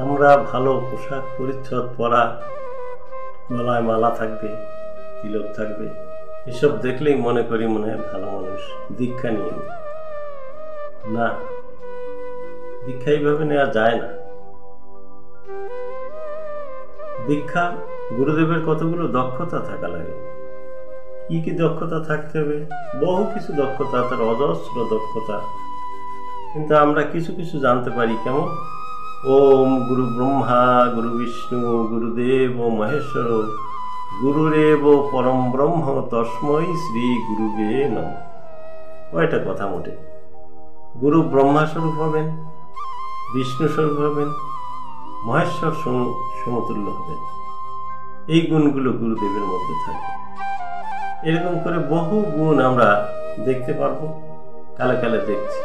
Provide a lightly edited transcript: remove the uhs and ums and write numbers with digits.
আমরা ভালো পোশাক পরিচ্ছদ পরা, গলায় মালা থাকবে, তিলক থাকবে, এসব দেখলেই মনে করি মনে হয় ভালো মানুষ, দীক্ষা নিয়ে নি। না, দীক্ষা এইভাবে নেওয়া যায় না। দীক্ষা গুরুদেবের কতগুলো দক্ষতা থাকা লাগে। কি কি দক্ষতা থাকতে হবে? বহু কিছু দক্ষতা, তার অজস্র দক্ষতা। কিন্তু আমরা কিছু কিছু জানতে পারি। কেমন? ওম গুরু ব্রহ্মা গুরু বিষ্ণু গুরুদেব মহেশ্বর গুরুরেব পরম ব্রহ্ম তস্মৈ শ্রী গুরুবে নমঃ। কয়টা কথা মোটে? গুরু ব্রহ্মা স্বরূপ হবেন, বিষ্ণু স্বরূপ হবেন, মহেশ্বর সমতুল্য হবেন। এই গুণগুলো গুরুদেবের মধ্যে থাকে। এরকম করে বহু গুণ আমরা দেখতে পারবো, কালে কালে দেখছি।